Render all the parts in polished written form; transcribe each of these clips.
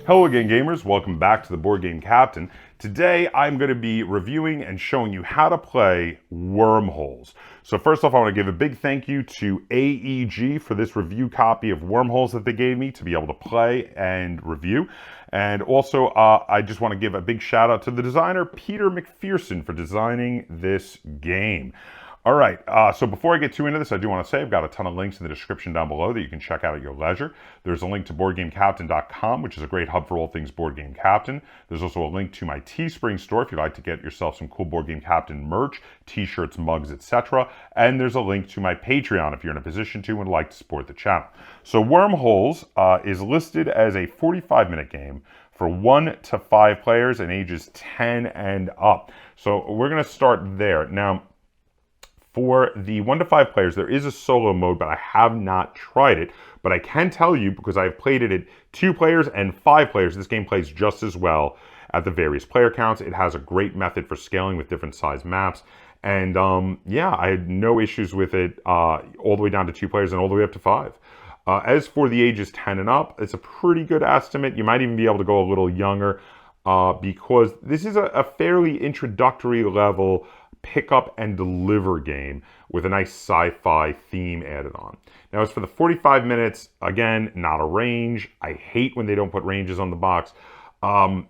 Hello again, gamers. Welcome back to the Board Game Captain. Today, I'm going to be reviewing and showing you how to play Wormholes. So first off, I want to give a big thank you to AEG for this review copy of Wormholes that they gave me to be able to play and review. And also, I just want to give a big shout out to the designer, Peter McPherson, for designing this game. All right, so before I get too into this, I do want to say I've got a ton of links in the description down below that you can check out at your leisure. There's a link to BoardGameCaptain.com, which is a great hub for all things Board Game Captain. There's also a link to my Teespring store if you'd like to get yourself some cool Board Game Captain merch, t-shirts, mugs, etc. And there's a link to my Patreon if you're in a position to and would like to support the channel. So Wormholes is listed as a 45-minute game for 1 to 5 players and ages 10 and up. So we're going to start there. Now, for the 1 to 5 players, there is a solo mode, but I have not tried it. But I can tell you, because I've played it at 2 players and 5 players, this game plays just as well at the various player counts. It has a great method for scaling with different size maps. And yeah, I had no issues with it all the way down to 2 players and all the way up to 5. As for the ages 10 and up, it's a pretty good estimate. You might even be able to go a little younger because this is a fairly introductory level pick up and deliver game with a nice sci-fi theme added on. Now, as for the 45 minutes, again, not a range. I hate when they don't put ranges on the box.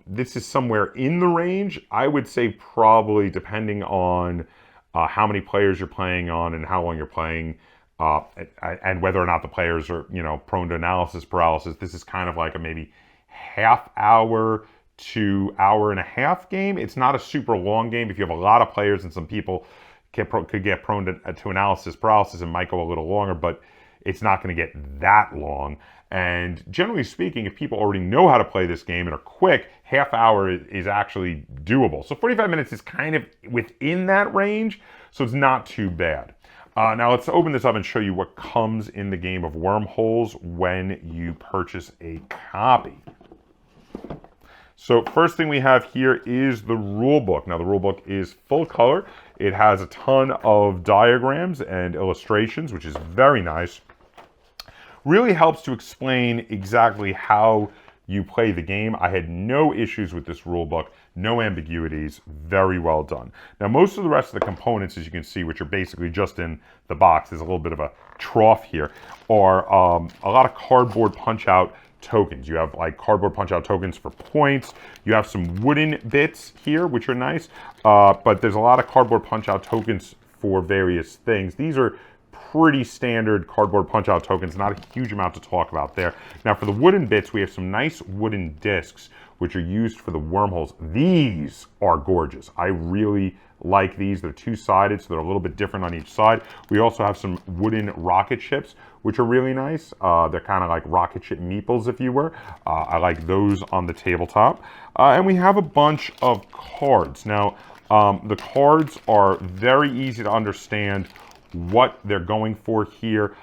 This is somewhere in the range. I would say probably, depending on how many players you're playing on and how long you're playing, and whether or not the players are, prone to analysis paralysis, this is kind of like a maybe half hour to hour and a half game. It's not a super long game. If you have a lot of players and some people could get prone to analysis paralysis, it might go a little longer, but it's not going to get that long. And generally speaking, if people already know how to play this game and are quick, half hour is actually doable. So 45 minutes is kind of within that range, so it's not too bad. Now let's open this up and show you what comes in the game of Wormholes when you purchase a copy. So first thing we have here is the rule book. Now the rule book is full color. It has a ton of diagrams and illustrations, which is very nice. Really helps to explain exactly how you play the game. I had no issues with this rule book, no ambiguities, very well done. Now most of the rest of the components, as you can see, which are basically just in the box, there's a little bit of a trough here, are a lot of cardboard punch-out tokens. You have like cardboard punch-out tokens for points. You have some wooden bits here, which are nice, but there's a lot of cardboard punch-out tokens for various things. These are pretty standard cardboard punch-out tokens, not a huge amount to talk about there. Now for the wooden bits, we have some nice wooden discs, which are used for the wormholes. These are gorgeous. I really like these. They're two-sided, so they're a little bit different on each side. We also have some wooden rocket ships, which are really nice. They're kind of like rocket ship meeples, if you were. I like those on the tabletop. And we have a bunch of cards. Now, the cards are very easy to understand what they're going for here.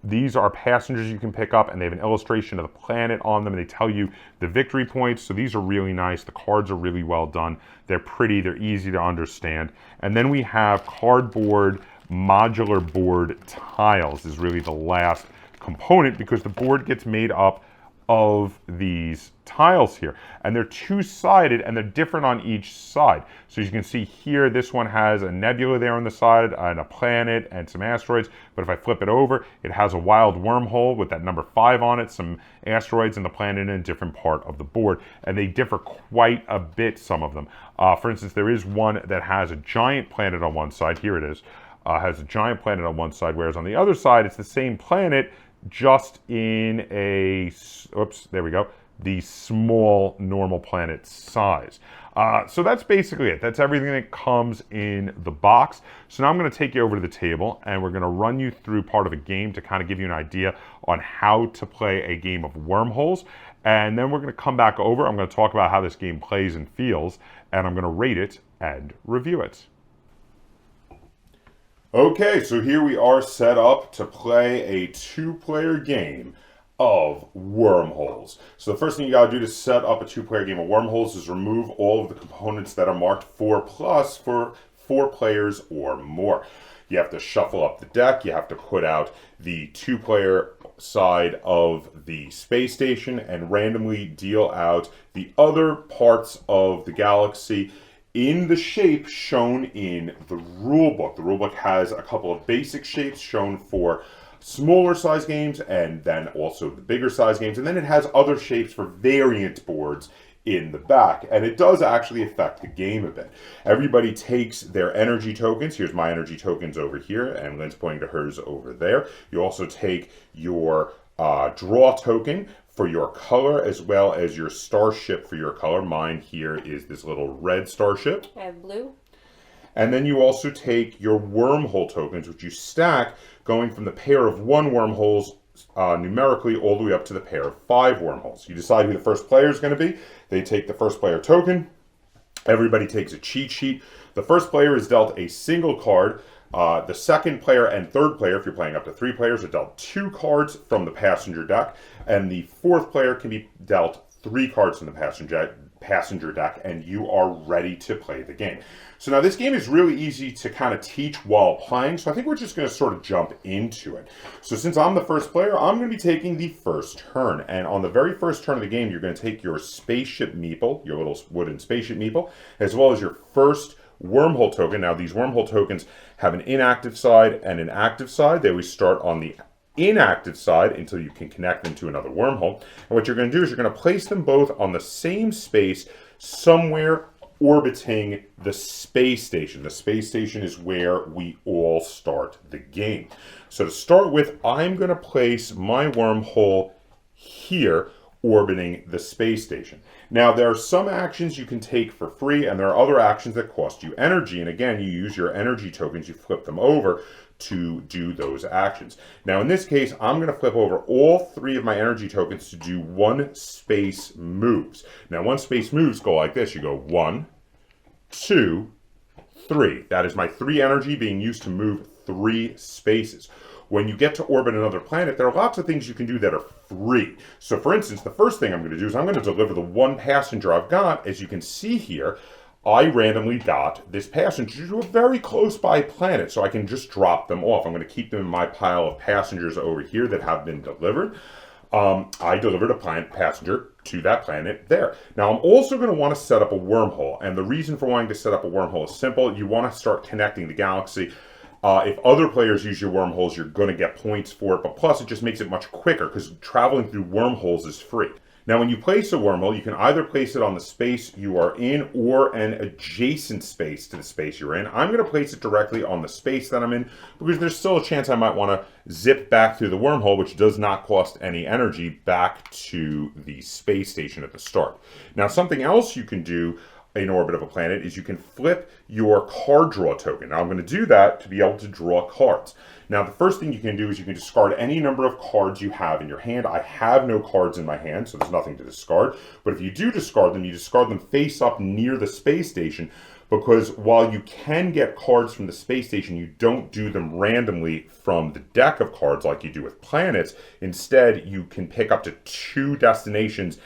These are passengers you can pick up, and they have an illustration of the planet on them, and they tell you the victory points. So these are really nice. The cards are really well done. They're pretty. They're easy to understand. And then we have cardboard modular board tiles is really the last component, because the board gets made up of these tiles here, and they're two-sided and they're different on each side. So as you can see here, this one has a nebula there on the side and a planet and some asteroids, but if I flip it over, it has a wild wormhole with that number 5 on it, some asteroids, and the planet in a different part of the board, and they differ quite a bit, some of them. For instance, there is one that has a giant planet on one side. Here it is. Has a giant planet on one side, whereas on the other side, it's the same planet, just in a, oops, there we go, the small normal planet size. So that's basically it. That's everything that comes in the box. So now I'm going to take you over to the table, and we're going to run you through part of a game to kind of give you an idea on how to play a game of Wormholes. And then we're going to come back over. I'm going to talk about how this game plays and feels, and I'm going to rate it and review it. Okay, so here we are set up to play a 2-player game of Wormholes. So the first thing you gotta do to set up a 2-player game of Wormholes is remove all of the components that are marked 4+ for 4 players or more. You have to shuffle up the deck, you have to put out the 2-player side of the space station and randomly deal out the other parts of the galaxy in the shape shown in the rulebook. The rulebook has a couple of basic shapes shown for smaller size games and then also the bigger size games, and then it has other shapes for variant boards in the back, and it does actually affect the game a bit. Everybody takes their energy tokens. Here's my energy tokens over here, and Lynn's pointing to hers over there. You also take your draw token for your color, as well as your starship for your color. Mine here is this little red starship. I have blue. And then you also take your wormhole tokens, which you stack going from the pair of 1 wormholes numerically all the way up to the pair of 5 wormholes. You decide who the first player is going to be. They take the first player token. Everybody takes a cheat sheet. The first player is dealt a single card. The second player and third player, if you're playing up to 3 players, are dealt 2 cards from the passenger deck. And the fourth player can be dealt 3 cards from the passenger deck, and you are ready to play the game. So now this game is really easy to kind of teach while playing, so I think we're just going to sort of jump into it. So since I'm the first player, I'm going to be taking the first turn, and on the very first turn of the game, you're going to take your spaceship meeple, your little wooden spaceship meeple, as well as your first wormhole token. Now these wormhole tokens have an inactive side and an active side. They always start on the inactive side until you can connect them to another wormhole. And what you're going to do is you're going to place them both on the same space somewhere orbiting the space station. The space station is where we all start the game. So to start with, I'm going to place my wormhole here orbiting the space station. Now there are some actions you can take for free, and there are other actions that cost you energy, and again you use your energy tokens, you flip them over to do those actions. Now in this case, I'm going to flip over all 3 of my energy tokens to do 1 space moves. Now 1 space moves go like this. You go 1, 2, 3. That is my 3 energy being used to move 3 spaces. When you get to orbit another planet, there are lots of things you can do that are free. So for instance, the first thing I'm going to do is I'm going to deliver the 1 passenger I've got. As you can see here, I randomly got this passenger to a very close by planet, so I can just drop them off. I'm going to keep them in my pile of passengers over here that have been delivered. I delivered a passenger to that planet there. Now I'm also going to want to set up a wormhole, and the reason for wanting to set up a wormhole is simple. You want to start connecting the galaxy. If other players use your wormholes, you're going to get points for it, but plus it just makes it much quicker because traveling through wormholes is free. Now, when you place a wormhole, you can either place it on the space you are in or an adjacent space to the space you're in. I'm going to place it directly on the space that I'm in because there's still a chance I might want to zip back through the wormhole, which does not cost any energy, back to the space station at the start. Now, something else you can do in orbit of a planet is you can flip your card draw token. Now I'm going to do that to be able to draw cards. Now the first thing you can do is you can discard any number of cards you have in your hand. I have no cards in my hand, so there's nothing to discard. But if you do discard them, you discard them face up near the space station, because while you can get cards from the space station, you don't do them randomly from the deck of cards like you do with planets. Instead, you can pick up to 2 destinations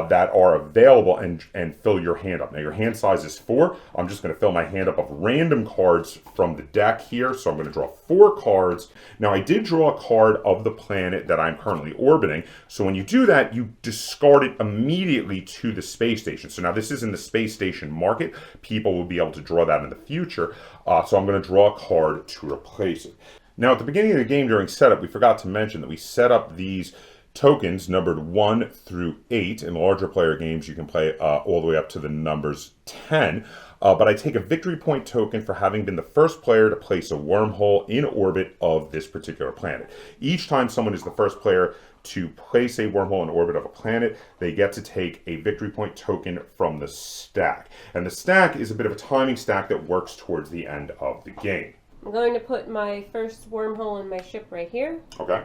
that are available and fill your hand up. Now your hand size is 4. I'm just going to fill my hand up of random cards from the deck here. So I'm going to draw 4 cards. Now I did draw a card of the planet that I'm currently orbiting. So when you do that, you discard it immediately to the space station. So now this is in the space station market. People will be able to draw that in the future. So I'm going to draw a card to replace it. Now at the beginning of the game during setup, we forgot to mention that we set up these tokens numbered 1 through 8. In larger player games, you can play all the way up to the numbers 10. But I take a victory point token for having been the first player to place a wormhole in orbit of this particular planet. Each time someone is the first player to place a wormhole in orbit of a planet, they get to take a victory point token from the stack. And the stack is a bit of a timing stack that works towards the end of the game. I'm going to put my first wormhole in my ship right here. Okay.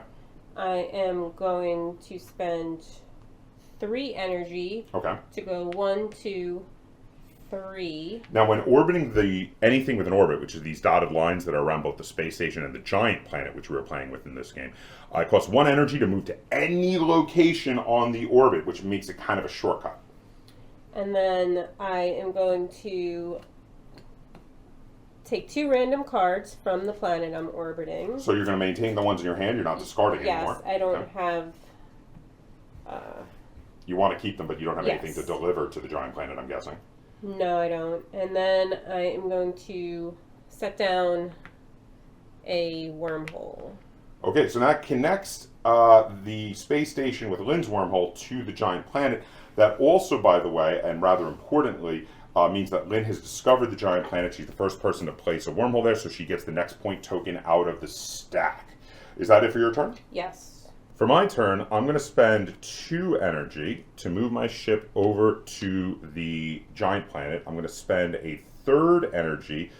I am going to spend 3 energy to go 1, 2, 3. Now when orbiting anything with an orbit, which is these dotted lines that are around both the space station and the giant planet, which we were playing with in this game, it costs 1 energy to move to any location on the orbit, which makes it kind of a shortcut. And then I am going to take 2 random cards from the planet I'm orbiting. So you're going to maintain the ones in your hand. You're not discarding anymore. Yes, I don't have. You want to keep them, but you don't have Yes. anything to deliver to the giant planet, I'm guessing. No, I don't. And then I am going to set down a wormhole. Okay, so that connects the space station with Lynn's wormhole to the giant planet. That also, by the way, and rather importantly, means that Lynn has discovered the giant planet. She's the first person to place a wormhole there, so she gets the next point token out of the stack. Is that it for your turn? Yes. For my turn, I'm going to spend 2 energy to move my ship over to the giant planet. I'm going to spend a 3rd energy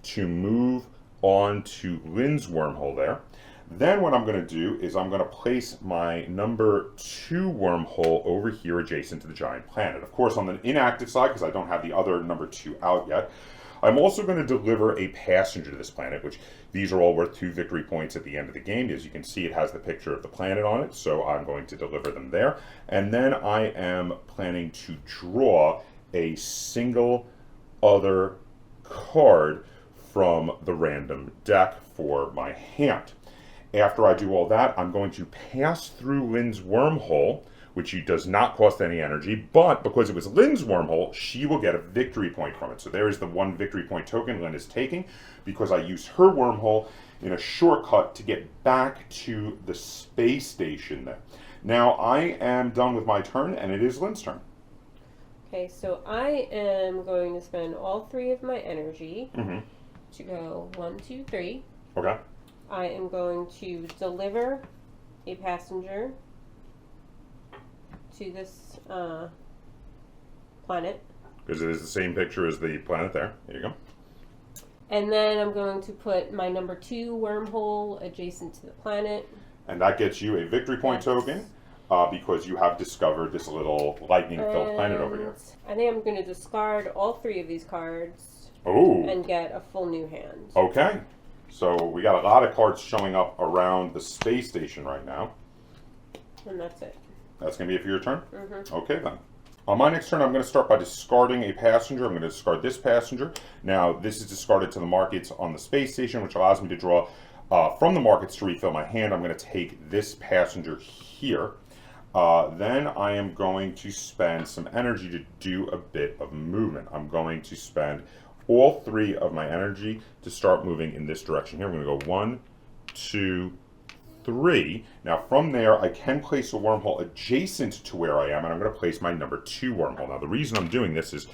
to move on to Lynn's wormhole there. Then what I'm going to do is I'm going to place my number 2 wormhole over here adjacent to the giant planet. Of course, on the inactive side, because I don't have the other number 2 out yet, I'm also going to deliver a passenger to this planet, which these are all worth 2 victory points at the end of the game. As you can see, it has the picture of the planet on it, so I'm going to deliver them there. And then I am planning to draw a single other card from the random deck for my hand. After I do all that, I'm going to pass through Lynn's wormhole, which does not cost any energy, but because it was Lynn's wormhole, she will get a victory point from it. So there is the 1 victory point token Lynn is taking because I used her wormhole in a shortcut to get back to the space station there. Now I am done with my turn, and it is Lynn's turn. Okay, so I am going to spend all 3 of my energy to go 1, 2, 3. Okay. I am going to deliver a passenger to this planet. Because it is the same picture as the planet there. There you go. And then I'm going to put my number 2 wormhole adjacent to the planet. And that gets you a victory point token because you have discovered this little lightning-filled planet over here. I think I'm going to discard all 3 of these cards Oh. and get a full new hand. Okay. So we got a lot of cards showing up around the space station right now. And that's it. That's going to be it for your turn? Mm-hmm. Okay, then. On my next turn, I'm going to start by discarding a passenger. I'm going to discard this passenger. Now, this is discarded to the markets on the space station, which allows me to draw from the markets to refill my hand. I'm going to take this passenger here. Then I am going to spend some energy to do a bit of movement. I'm going to spend all 3 of my energy to start moving in this direction here. I'm going to go 1, 2, 3. Now from there, I can place a wormhole adjacent to where I am, and I'm going to place my number 2 wormhole. Now the reason I'm doing this is,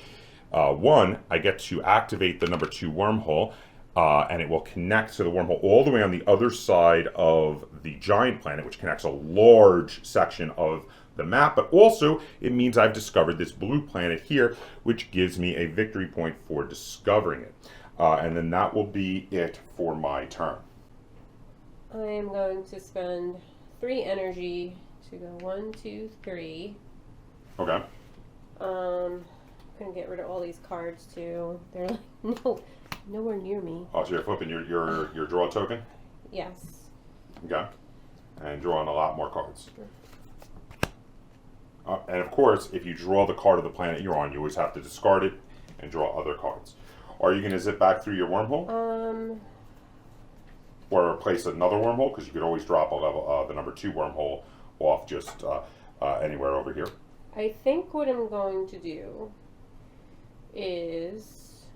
1, I get to activate the number 2 wormhole, and it will connect to the wormhole all the way on the other side of the giant planet, which connects a large section of the map, but also it means I've discovered this blue planet here, which gives me a victory point for discovering it. And then that will be it for my turn. I am going to spend 3 energy to go 1, 2, 3. Okay. I'm gonna get rid of all these cards too. They're like nowhere near me. Oh, so you're flipping your draw token? Yes. Okay. And drawing a lot more cards. And of course, if you draw the card of the planet you're on, you always have to discard it and draw other cards. Are you going to zip back through your wormhole? Or place another wormhole? Because you could always drop a level, the number 2 wormhole off just anywhere over here. I think what I'm going to do is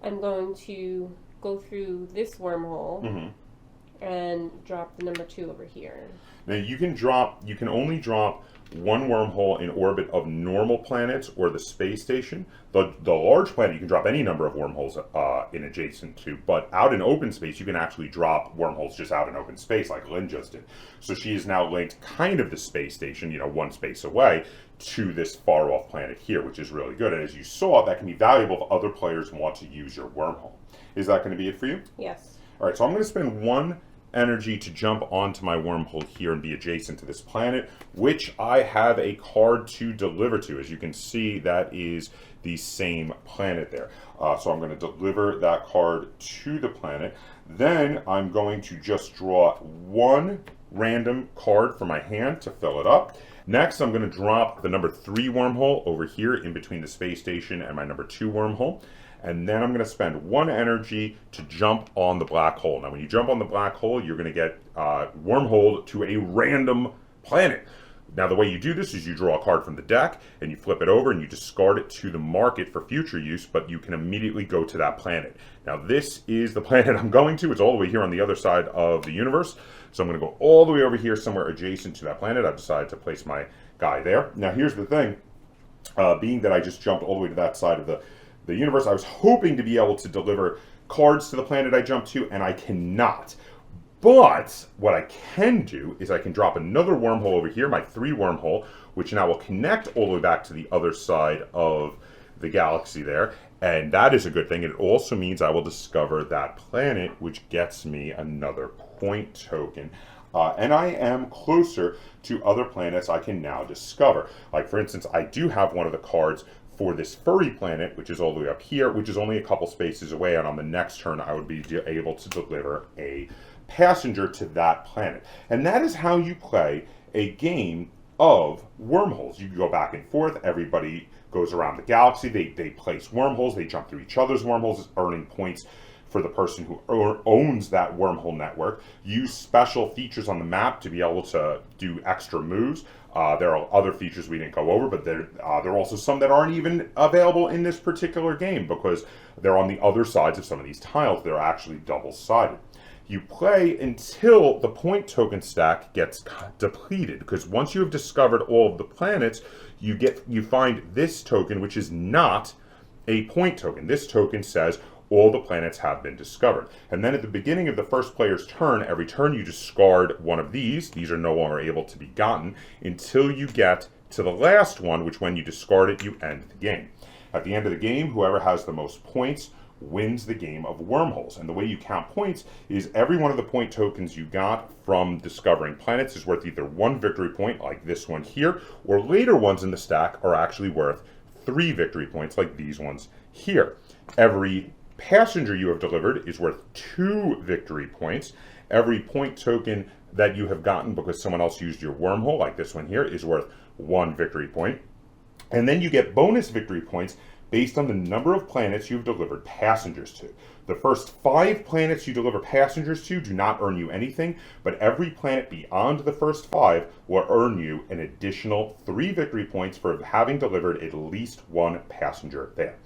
I'm going to go through this wormhole and drop the number 2 over here. Now you can only drop 1 wormhole in orbit of normal planets or the space station. The large planet you can drop any number of wormholes in adjacent to, but out in open space you can actually drop wormholes just out in open space like Lynn just did. So she is now linked kind of the space station, 1 space away, to this far off planet here, which is really good. And as you saw, that can be valuable if other players want to use your wormhole. Is that going to be it for you? Yes. All right, so I'm going to spend 1 energy to jump onto my wormhole here and be adjacent to this planet, which I have a card to deliver to. As you can see, that is the same planet there. So I'm going to deliver that card to the planet. Then I'm going to just draw 1 random card from my hand to fill it up. Next, I'm going to drop the number 3 wormhole over here in between the space station and my number 2 wormhole. and then I'm going to spend 1 energy to jump on the black hole. Now, when you jump on the black hole, you're going to get wormholed to a random planet. Now, the way you do this is you draw a card from the deck, and you flip it over, and you discard it to the market for future use, but you can immediately go to that planet. Now, this is the planet I'm going to. It's all the way here on the other side of the universe. So I'm going to go all the way over here somewhere adjacent to that planet. I've decided to place my guy there. Now, here's the thing. Being that I just jumped all the way to that side of the universe, I was hoping to be able to deliver cards to the planet I jumped to, and I cannot. But what I can do is I can drop another wormhole over here, my 3 wormhole, which now will connect all the way back to the other side of the galaxy there. And that is a good thing. It also means I will discover that planet, which gets me another point token. And I am closer to other planets I can now discover. Like, for instance, I do have one of the cards for this furry planet, which is all the way up here, which is only a couple spaces away. And on the next turn, I would be able to deliver a passenger to that planet. And that is how you play a game of wormholes. You go back and forth. Everybody goes around the galaxy. They place wormholes. They jump through each other's wormholes, earning points for the person who owns that wormhole network. Use special features on the map to be able to do extra moves. There are other features we didn't go over, but there are also some that aren't even available in this particular game because they're on the other sides of some of these tiles. They're actually double-sided. You play until the point token stack gets depleted, because once you have discovered all of the planets, you find this token, which is not a point token. This token says all the planets have been discovered. And then at the beginning of the first player's turn, every turn you discard one of these. These are no longer able to be gotten until you get to the last one, which when you discard it, you end the game. At the end of the game, whoever has the most points wins the game of wormholes. And the way you count points is every one of the point tokens you got from discovering planets is worth either 1 victory point, like this one here, or later ones in the stack are actually worth 3 victory points, like these ones here. Every passenger you have delivered is worth 2 victory points. Every point token that you have gotten because someone else used your wormhole, like this one here, is worth 1 victory point. And then you get bonus victory points based on the number of planets you've delivered passengers to. The first 5 planets you deliver passengers to do not earn you anything, but every planet beyond the first 5 will earn you an additional 3 victory points for having delivered at least 1 passenger there.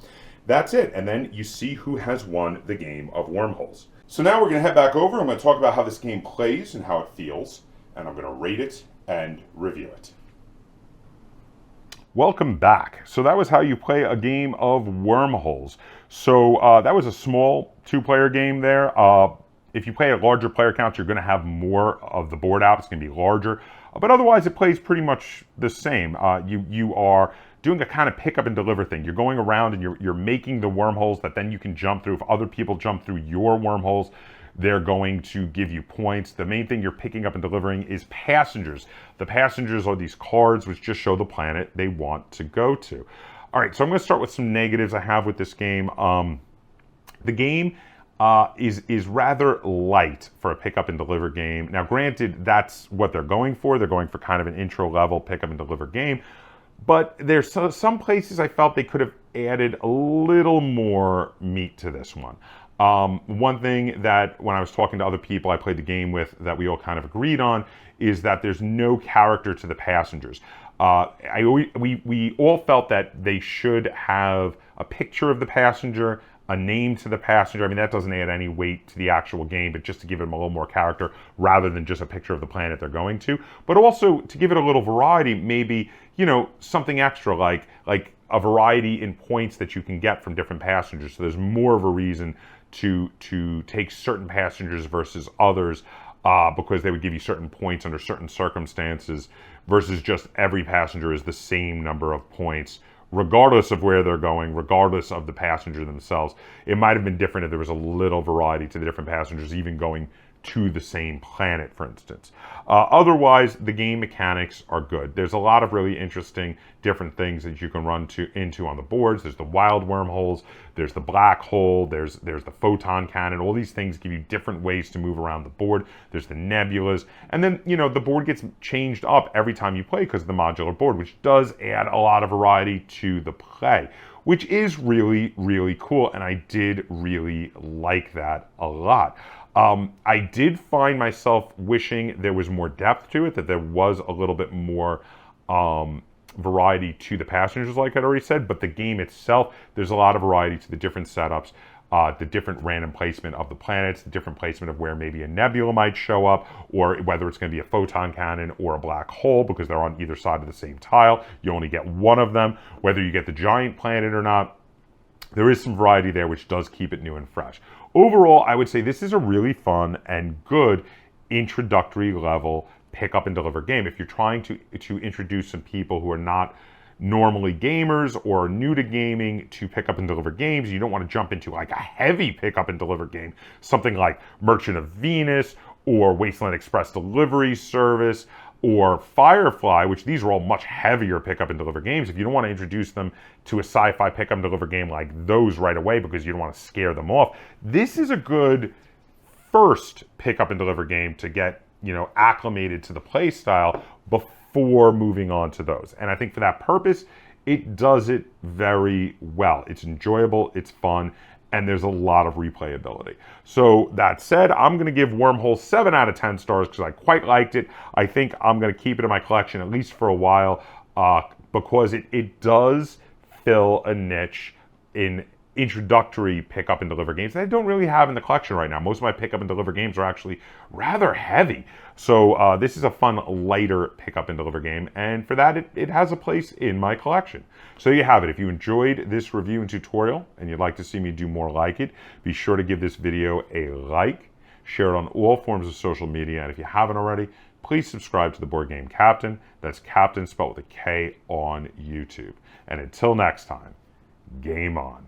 That's it, and then you see who has won the game of wormholes. So now we're going to head back over. I'm going to talk about how this game plays and how it feels, and I'm going to rate it and review it. Welcome back. So that was how you play a game of Wormholes. So that was a small 2-player game there. If you play at larger player counts, you're going to have more of the board out. It's going to be larger. But otherwise, it plays pretty much the same. You are doing a kind of pick up and deliver thing. You're going around and you're making the wormholes that then you can jump through. If other people jump through your wormholes, they're going to give you points. The main thing you're picking up and delivering is passengers. The passengers are these cards which just show the planet they want to go to. All right, so I'm going to start with some negatives I have with this game. The game is rather light for a pick up and deliver game. Now, granted, that's what they're going for. They're going for kind of an intro level pick up and deliver game. But there's some places I felt they could have added a little more meat to this one. One thing that when I was talking to other people I played the game with that we all kind of agreed on is that there's no character to the passengers. We all felt that they should have a picture of the passenger, a name to the passenger. I mean, that doesn't add any weight to the actual game, but just to give them a little more character rather than just a picture of the planet they're going to. But also to give it a little variety, maybe, you know, something extra like a variety in points that you can get from different passengers. So there's more of a reason to take certain passengers versus others because they would give you certain points under certain circumstances versus just every passenger is the same number of points regardless of where they're going, regardless of the passenger themselves. It might have been different if there was a little variety to the different passengers even going to the same planet, for instance. Otherwise, the game mechanics are good. There's a lot of really interesting different things that you can run into on the boards. There's the wild wormholes, there's the black hole, there's the photon cannon. All these things give you different ways to move around the board. There's the nebulas. And then, you know, the board gets changed up every time you play because of the modular board, which does add a lot of variety to the play. which is really, really cool. And I did really like that a lot. I did find myself wishing there was more depth to it, that there was a little bit more variety to the passengers, like I'd already said, but the game itself, there's a lot of variety to the different setups, the different random placement of the planets, the different placement of where maybe a nebula might show up, or whether it's going to be a photon cannon or a black hole, because they're on either side of the same tile. You only get one of them, whether you get the giant planet or not. There is some variety there, which does keep it new and fresh. Overall, I would say this is a really fun and good introductory level pick up and deliver game. If you're trying to introduce some people who are not normally gamers or are new to gaming to pick up and deliver games, you don't want to jump into like a heavy pick up and deliver game, something like Merchant of Venus or Wasteland Express Delivery Service or Firefly, which these are all much heavier pick up and deliver games. If you don't want to introduce them to a sci-fi pick up and deliver game like those right away because you don't want to scare them off, this is a good first pick up and deliver game to get, you know, acclimated to the play style before moving on to those. And I think for that purpose, it does it very well. It's enjoyable, it's fun, and there's a lot of replayability. So that said, I'm going to give Wormholes 7 out of 10 stars because I quite liked it. I think I'm going to keep it in my collection at least for a while because it does fill a niche in introductory pick up and deliver games that I don't really have in the collection right now. Most of my pick up and deliver games are actually rather heavy. So this is a fun, lighter pick up and deliver game. And for that, it has a place in my collection. So you have it. If you enjoyed this review and tutorial and you'd like to see me do more like it, be sure to give this video a like, share it on all forms of social media. And if you haven't already, please subscribe to the Board Game Kaptain. That's Kaptain spelled with a K on YouTube. And until next time, game on.